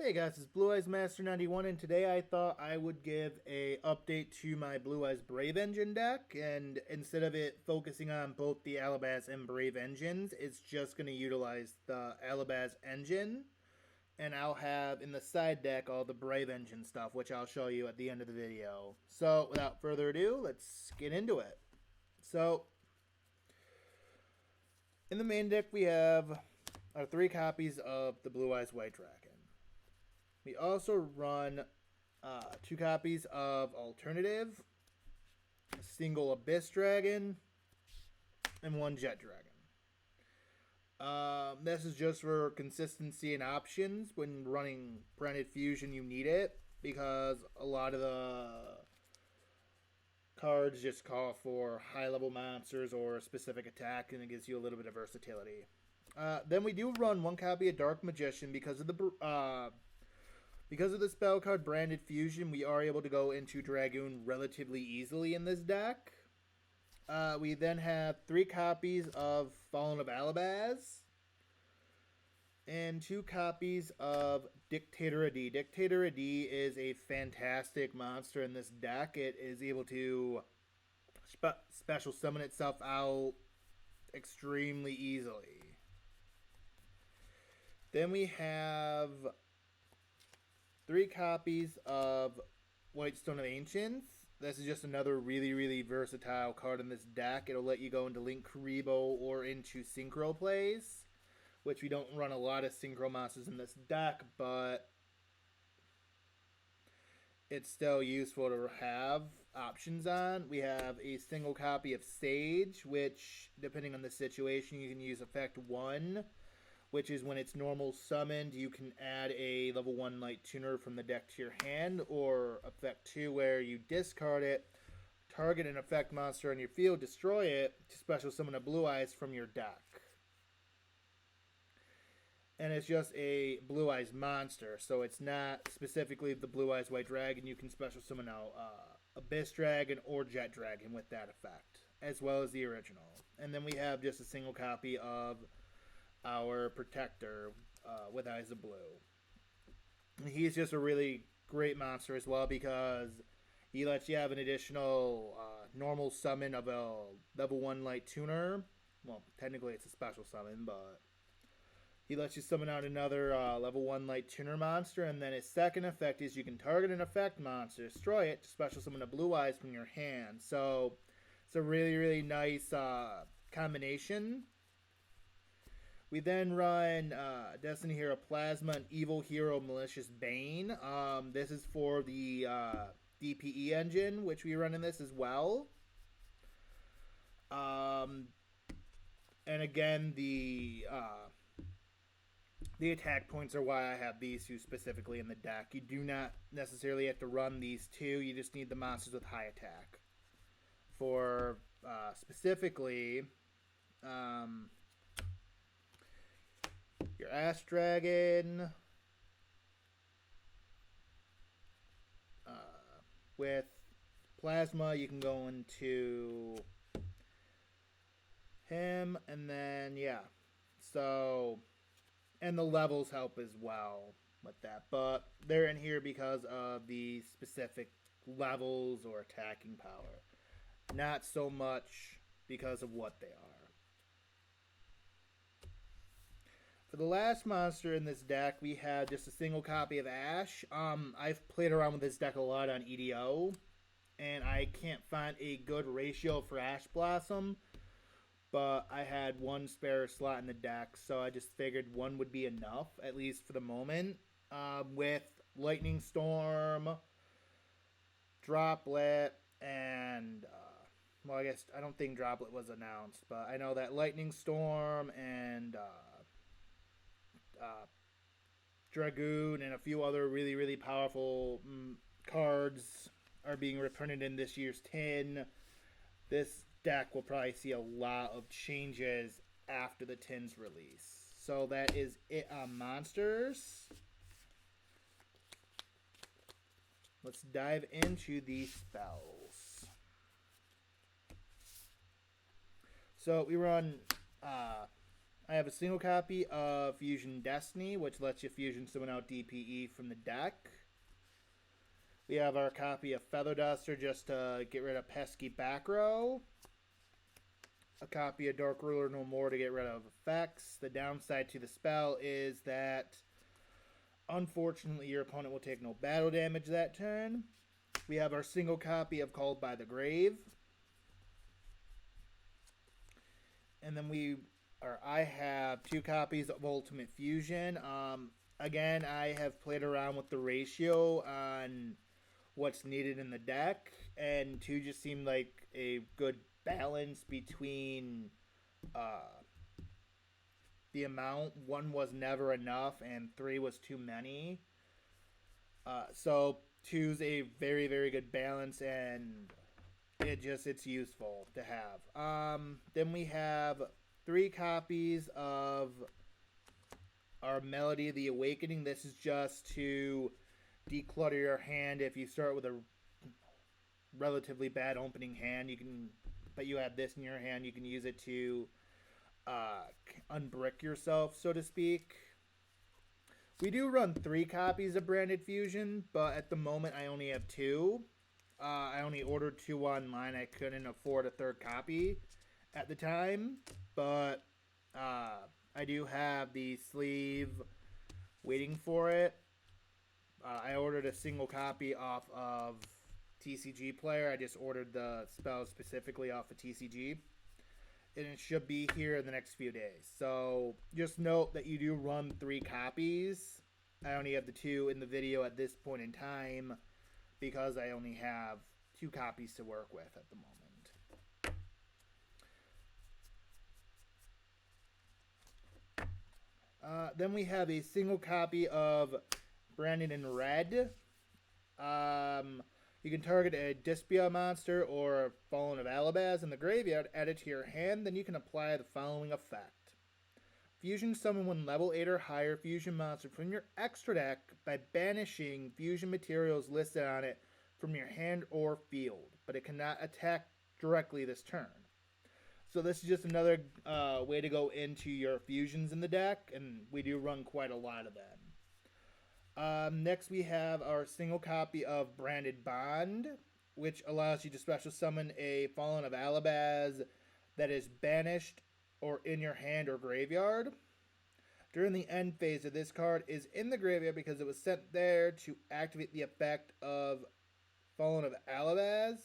Hey guys, it's Blue Eyes Master 91, and today I thought I would give a update to my Blue Eyes Brave Engine deck, and instead of it focusing on both the Albaz and Brave engines, it's just going to utilize the Albaz engine, and I'll have in the side deck all the Brave engine stuff, which I'll show you at the end of the video. So without further ado, let's get into it. So in the main deck we have our 3 copies of the Blue Eyes White Dragon. We also run 2 copies of Alternative, a single Abyss Dragon, and 1 Jet Dragon. This is just for consistency and options. When running Branded Fusion, you need it because a lot of the cards just call for high-level monsters or a specific attack, and it gives you a little bit of versatility. Then we do run 1 copy of Dark Magician because of the spell card Branded Fusion. We are able to go into Dragoon relatively easily in this deck. We then have 3 copies of Fallen of Albaz and 2 copies of Dictator AD. Dictator AD is a fantastic monster in this deck. It is able to special summon itself out extremely easily. Then we have 3 copies of Whitestone of Ancients. This is just another really versatile card in this deck. It'll let you go into Link Kuriboh or into Synchro plays, which we don't run a lot of Synchro monsters in this deck, but it's still useful to have options on. We have a single copy of Sage, which, depending on the situation, you can use effect 1, which is when it's normal summoned, you can add a level 1 Light Tuner from the deck to your hand, or effect 2 where you discard it, target an effect monster on your field, destroy it, to special summon a Blue Eyes from your deck. And it's just a Blue Eyes monster, so it's not specifically the Blue Eyes White Dragon. You can special summon out Abyss Dragon or Jet Dragon with that effect, as well as the original. And then we have just a single copy of our Protector with Eyes of Blue. He's just a really great monster as well because he lets you have an additional normal summon of a level 1 Light Tuner. Well, technically it's a special summon, but he lets you summon out another level 1 Light Tuner monster, and then his second effect is you can target an effect monster, destroy it, to special summon a Blue Eyes from your hand. So it's a really nice combination. We then run Destiny Hero Plasma and Evil Hero Malicious Bane. This is for the DPE engine, which we run in this as well. And again, the attack points are why I have these 2 specifically in the deck. You do not necessarily have to run these 2. You just need the monsters with high attack. For specifically your Ash Dragon with Plasma, you can go into him, and then so, and the levels help as well with that, but they're in here because of the specific levels or attacking power, not so much because of what they are. For the last monster in this deck, we have just a single copy of Ash. I've played around with this deck a lot on EDO, and I can't find a good ratio for Ash Blossom, but I had 1 spare slot in the deck, so I just figured 1 would be enough, at least for the moment. With Lightning Storm, Droplet, and well, I guess I don't think Droplet was announced, but I know that Lightning Storm and Dragoon and a few other really powerful cards are being reprinted in this year's tin. This deck will probably see a lot of changes after the tin's release. So that is it on monsters. Let's dive into the spells. So we run I have a single copy of Fusion Destiny, which lets you fusion summon out DPE from the deck. We have our copy of Feather Duster just to get rid of pesky back row. A copy of Dark Ruler No More to get rid of effects. The downside to the spell is that unfortunately your opponent will take no battle damage that turn. We have our single copy of Called by the Grave. And then I have 2 copies of Ultimate Fusion. Again, I have played around with the ratio on what's needed in the deck, and 2 just seemed like a good balance between the amount. 1 was never enough, and 3 was too many. So 2's a very, very good balance, and it's useful to have. Then we have 3 copies of our Melody of the Awakening. This is just to declutter your hand. If you start with a relatively bad opening hand, but you have this in your hand, you can use it to unbrick yourself, so to speak. We do run 3 copies of Branded Fusion, but at the moment I only have 2. I only ordered 2 online. I couldn't afford a 3rd copy at the time, but I do have the sleeve waiting for it. I ordered a single copy off of TCG Player. I just ordered the spell specifically off of TCG, and it should be here in the next few days. So just note that you do run 3 copies. I only have the 2 in the video at this point in time because I only have 2 copies to work with at the moment. Then we have a single copy of Branded in Red. You can target a Dispia monster or Fallen of Albaz in the graveyard, add it to your hand, then you can apply the following effect. Fusion summon 1 level 8 or higher fusion monster from your extra deck by banishing fusion materials listed on it from your hand or field, but it cannot attack directly this turn. So this is just another way to go into your fusions in the deck, and we do run quite a lot of them. Next we have our single copy of Branded Bond, which allows you to special summon a Fallen of Albaz that is banished or in your hand or graveyard. During the end phase of this card is in the graveyard because it was sent there to activate the effect of Fallen of Albaz.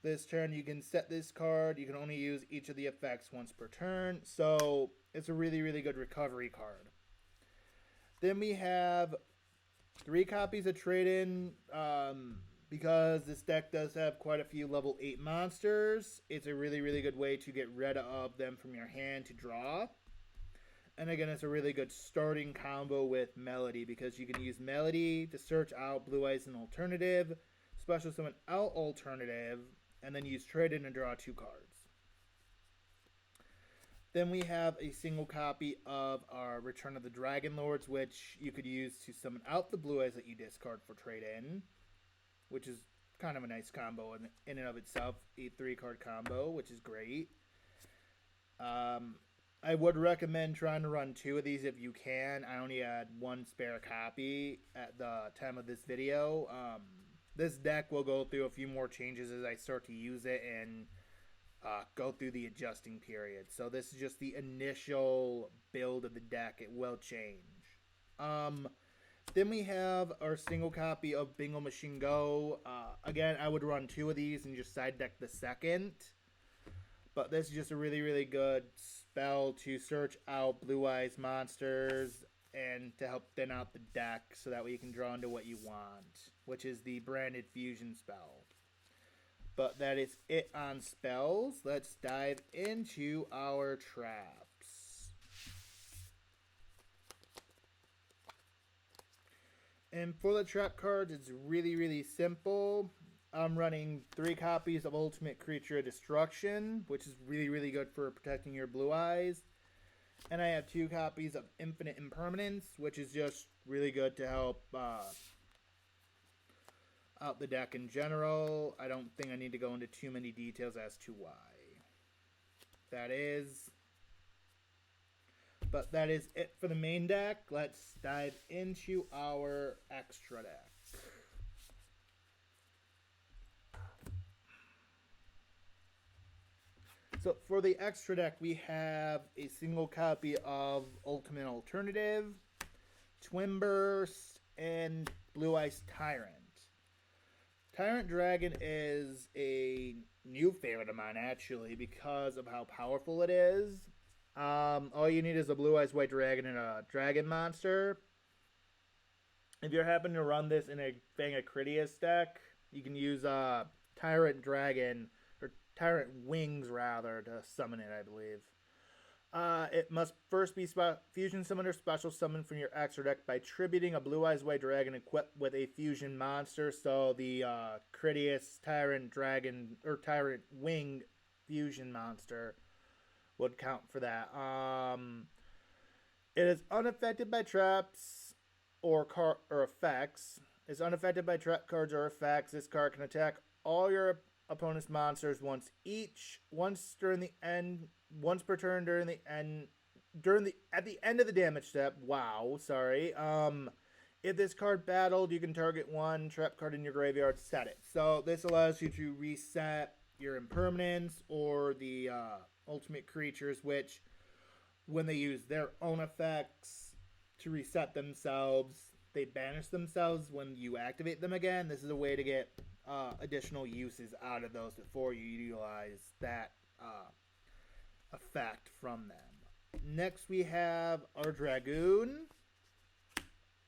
This turn you can set this card. You can only use each of the effects once per turn. So it's a really, really good recovery card. Then we have 3 copies of Trade-In. Because this deck does have quite a few level 8 monsters, it's a really, really good way to get rid of them from your hand to draw. And again, it's a really good starting combo with Melody because you can use Melody to search out Blue Eyes and Alternative, special summon out Alternative, and then use Trade-In and draw 2 cards. Then we have a single copy of our Return of the Dragon Lords, which you could use to summon out the Blue Eyes that you discard for Trade-In, which is kind of a nice combo in and of itself. A 3-card combo, which is great. I would recommend trying to run 2 of these if you can. I only had 1 spare copy at the time of this video. This deck will go through a few more changes as I start to use it and go through the adjusting period. So this is just the initial build of the deck. It will change. Then we have our single copy of Bingo Machine Go. Again, I would run 2 of these and just side deck the second. But this is just a really, really good spell to search out Blue Eyes monsters and to help thin out the deck so that way you can draw into what you want, which is the Branded Fusion spell. But that is it on spells. Let's dive into our traps. And for the trap cards, it's really, really simple. I'm running 3 copies of Ultimate Creature of Destruction, which is really, really good for protecting your Blue Eyes. And I have 2 copies of Infinite Impermanence, which is just really good to help out the deck in general. I don't think I need to go into too many details as to why. That is But that is it for the main deck. Let's dive into our extra deck. So for the extra deck, we have a single copy of Ultimate Alternative, Twin Burst, and Blue Ice Tyrant. Tyrant Dragon is a new favorite of mine, actually, because of how powerful it is. All you need is a Blue Eyes White Dragon and a Dragon Monster. If you're happening to run this in a Fang of Critias deck, you can use Tyrant Dragon, or Tyrant Wings, rather, to summon it, I believe. It must first be fusion summoned or special summoned from your extra deck by tributing a Blue Eyes White Dragon equipped with a fusion monster. So the Critias Tyrant Dragon or Tyrant Wing fusion monster would count for that. It is unaffected by traps or effects. It's unaffected by trap cards or effects. This card can attack all your opponent's monsters once per turn at the end of the damage step. Wow, sorry. If this card battled, you can target one trap card in your graveyard, set it. So this allows you to reset your impermanence or the ultimate creatures, which when they use their own effects to reset themselves, they banish themselves when you activate them again. This is a way to get additional uses out of those before you utilize that effect from them. Next we have our Dragoon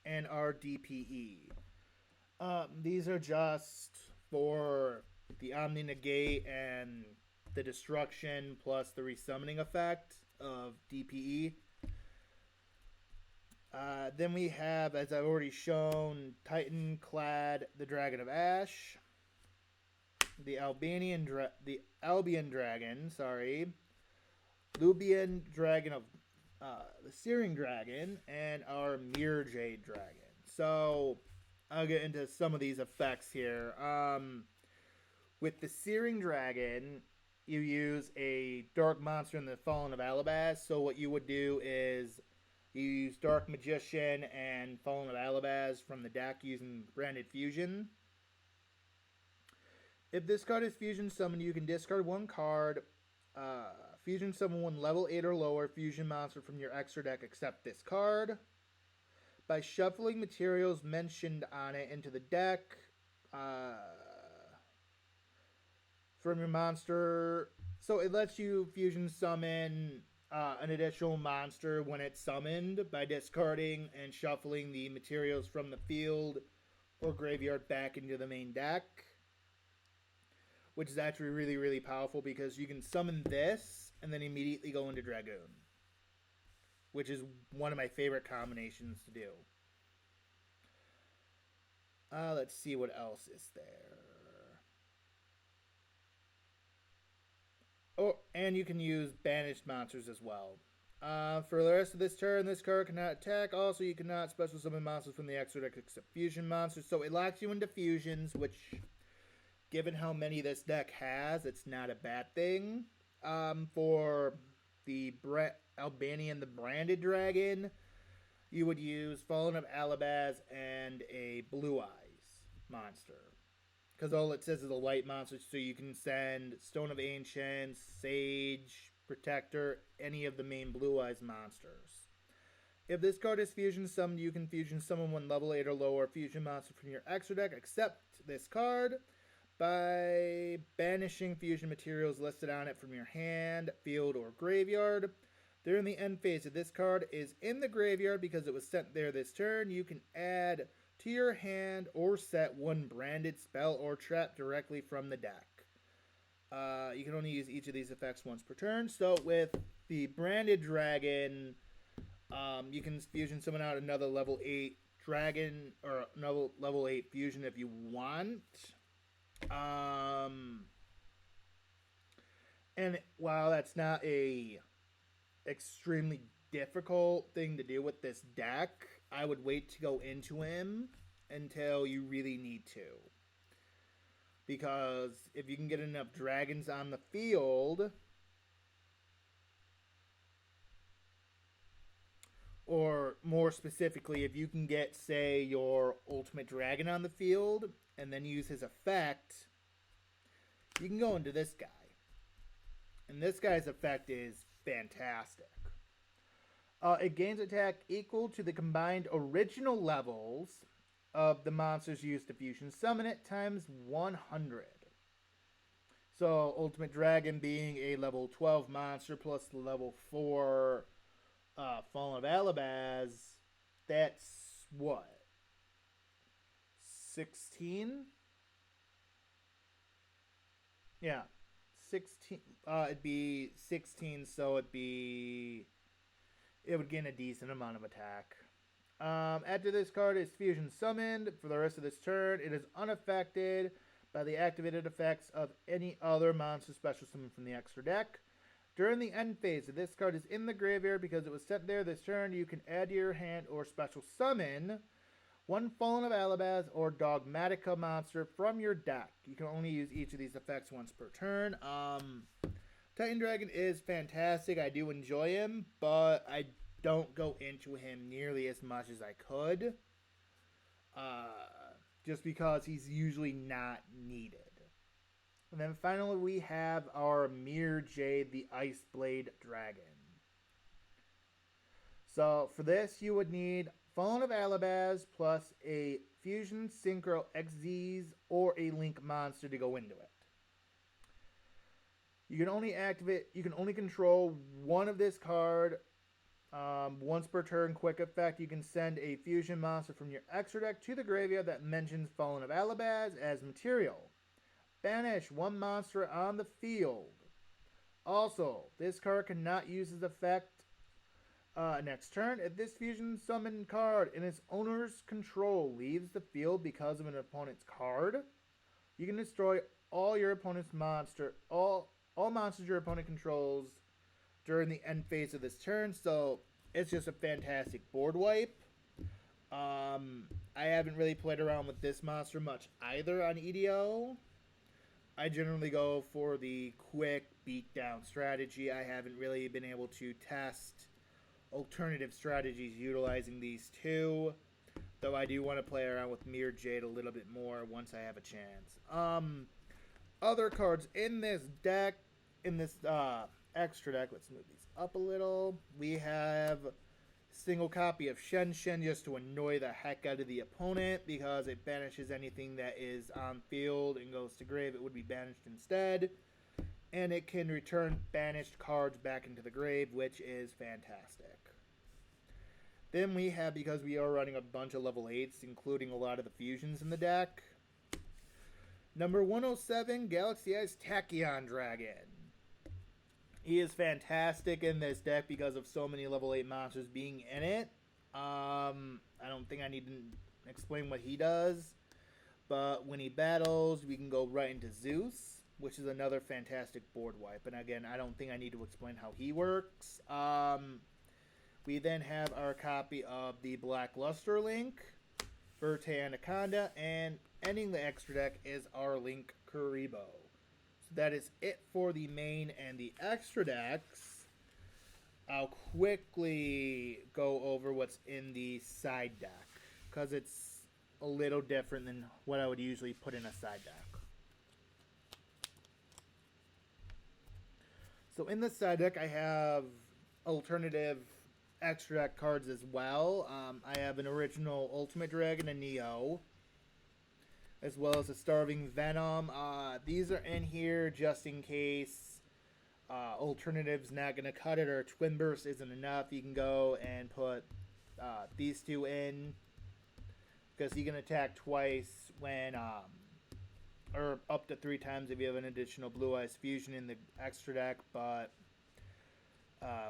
and our DPE. These are just for the Omni Negate and the destruction plus the resummoning effect of DPE. Then we have, as I've already shown, Titan Clad, the Dragon of Ash, the Albion Dragon, Lubian Dragon of the Searing Dragon, and our Mirror Jade Dragon. So I'll get into some of these effects here. With the Searing Dragon, you use a Dark Monster in the Fallen of Albaz. So what you would do is you use Dark Magician and Fallen of Albaz from the deck using Branded Fusion. If this card is Fusion Summoned, you can discard one card, Fusion Summon one level 8 or lower Fusion Monster from your extra deck except this card. By shuffling materials mentioned on it into the deck from your monster. So it lets you Fusion Summon an additional monster when it's summoned by discarding and shuffling the materials from the field or graveyard back into the main deck, which is actually really, really powerful because you can summon this and then immediately go into Dragoon, which is one of my favorite combinations to do. Let's see what else is there. Oh, and you can use banished monsters as well. For the rest of this turn, this card cannot attack. Also, you cannot special summon monsters from the extra deck except fusion monsters. So it locks you into fusions, which, given how many this deck has, it's not a bad thing. For the Albanian, the Branded Dragon, you would use Fallen of Albaz and a Blue Eyes monster. Because all it says is a light monster, so you can send Stone of Ancients, Sage, Protector, any of the main Blue Eyes monsters. If this card is Fusion Summoned, you can Fusion Summon one level 8 or lower Fusion monster from your extra deck, except this card, by banishing fusion materials listed on it from your hand, field, or graveyard. During the end phase, if this card is in the graveyard because it was sent there this turn, you can add to your hand or set one branded spell or trap directly from the deck. You can only use each of these effects once per turn. So with the Branded Dragon, you can Fusion Summon out another level 8 dragon or another level 8 fusion if you want. And while that's not a extremely difficult thing to do with this deck, I would wait to go into him until you really need to. Because if you can get enough dragons on the field, Or more specifically, if you can get, say, your ultimate dragon on the field and then use his effect, you can go into this guy. And this guy's effect is fantastic. It gains attack equal to the combined original levels of the monsters used to fusion summon it times 100. So, Ultimate Dragon being a level 12 monster plus the level 4 Fallen of Albaz, that's what? 16? Yeah. 16. It'd be 16, so it would gain a decent amount of attack. After this card is fusion summoned, for the rest of this turn, it is unaffected by the activated effects of any other monster special summon from the extra deck. During the end phase, if this card is in the graveyard because it was sent there this turn, you can add to your hand or special summon one Fallen of Albaz or Dogmatica monster from your deck. You can only use each of these effects once per turn. Titan Dragon is fantastic. I do enjoy him, but I don't go into him nearly as much as I could. Just because he's usually not needed. And then finally we have our Mirror Jade, the Ice Blade Dragon. So for this you would need Fallen of Albaz plus a Fusion Synchro XZs or a Link monster to go into it. You can only control one of this card once per turn. Quick effect, you can send a fusion monster from your extra deck to the graveyard that mentions Fallen of Albaz as material. Banish one monster on the field. Also, this card cannot use its effect next turn. If this fusion summon card in its owner's control leaves the field because of an opponent's card, you can destroy all your opponent's all monsters your opponent controls during the end phase of this turn. So it's just a fantastic board wipe. I haven't really played around with this monster much either on EDO. I generally go for the quick beatdown strategy. I haven't really been able to test alternative strategies utilizing these two, though I do want to play around with Mirror Jade a little bit more once I have a chance. Other cards in this deck, in this extra deck, let's move these up a little. We have single copy of Shen Shen just to annoy the heck out of the opponent because it banishes anything that is on field and goes to grave. It would be banished instead. And it can return banished cards back into the grave, which is fantastic. Then we have, because we are running a bunch of level 8s, including a lot of the fusions in the deck, number 107, Galaxy Eyes Tachyon Dragon. He is fantastic in this deck because of so many level 8 monsters being in it. I don't think I need to explain what he does. But when he battles, we can go right into Zeus, which is another fantastic board wipe. And again, I don't think I need to explain how he works. We then have our copy of the Black Luster Link, Verte Anaconda, and ending the extra deck is our Link Kuribo. That is it for the main and the extra decks. I'll quickly go over what's in the side deck, because it's a little different than what I would usually put in a side deck. So in the side deck, I have alternative extra deck cards as well. I have an original Ultimate Dragon and Neo, as well as a Starving Venom. These are in here just in case Alternative's not going to cut it or Twin Burst isn't enough. You can go and put these two in, because he can attack twice when, or up to 3 times if you have an additional Blue Eyes Fusion in the extra deck, but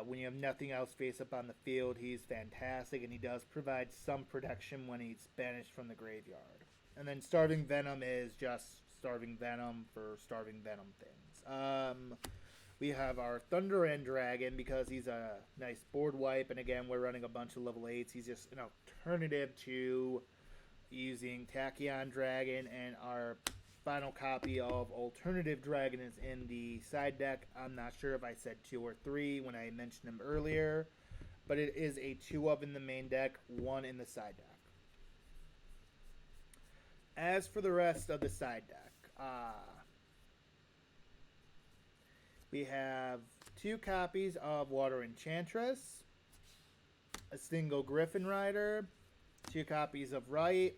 when you have nothing else face up on the field, he's fantastic, and he does provide some protection when he's banished from the graveyard. And then Starving Venom is just Starving Venom for Starving Venom things. We have our Thunder End Dragon because he's a nice board wipe. And again, we're running a bunch of level 8s. He's just an alternative to using Tachyon Dragon. And our final copy of Alternative Dragon is in the side deck. I'm not sure if I said 2 or 3 when I mentioned him earlier. but it is a 2 of in the main deck, 1 in the side deck. As for the rest of the side deck, we have 2 copies of Water Enchantress, a single Griffin Rider, 2 copies of Rite,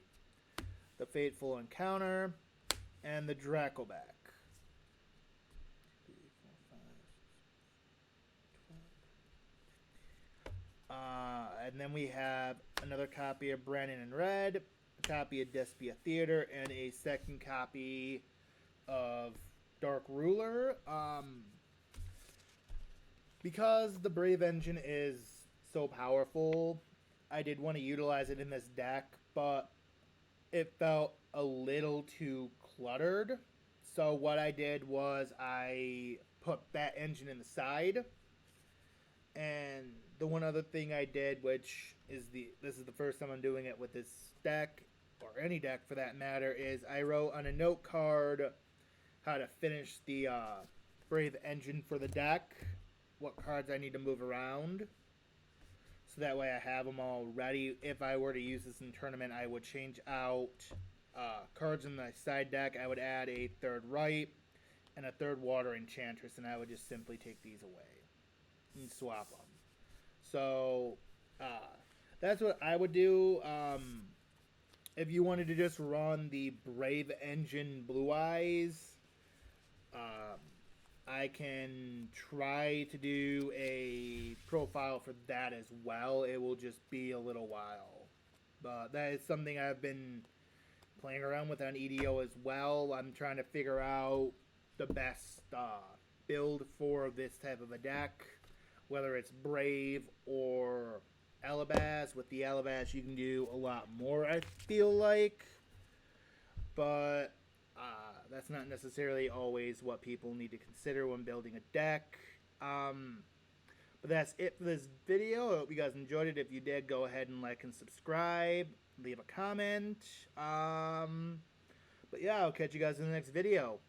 the Fateful Encounter, and the Dracoback. And then we have another copy of Brandon in Red, a copy of Despia Theater, and a second copy of Dark Ruler. Because the Brave Engine is so powerful, I did want to utilize it in this deck, but it felt a little too cluttered. So what I did was I put that engine in the side. And the one other thing I did, which is this is the first time I'm doing it with this deck, or any deck for that matter, is I wrote on a note card how to finish the Brave Engine for the deck, what cards I need to move around, so that way I have them all ready. If I were to use this in tournament, I would change out cards in my side deck. I would add a 3rd Rite and a 3rd Water Enchantress, and I would just simply take these away and swap them. So that's what I would do. If you wanted to just run the Brave Engine Blue Eyes, I can try to do a profile for that as well. It will just be a little while, but that is something I've been playing around with on EDO as well. I'm trying to figure out the best build for this type of a deck, whether it's Brave or albaz. With the albaz, you can do a lot more, I feel like, but that's not necessarily always what people need to consider when building a deck. But that's it for this video. I hope you guys enjoyed it. If you did, go ahead and like and subscribe, leave a comment. But yeah, I'll catch you guys in the next video.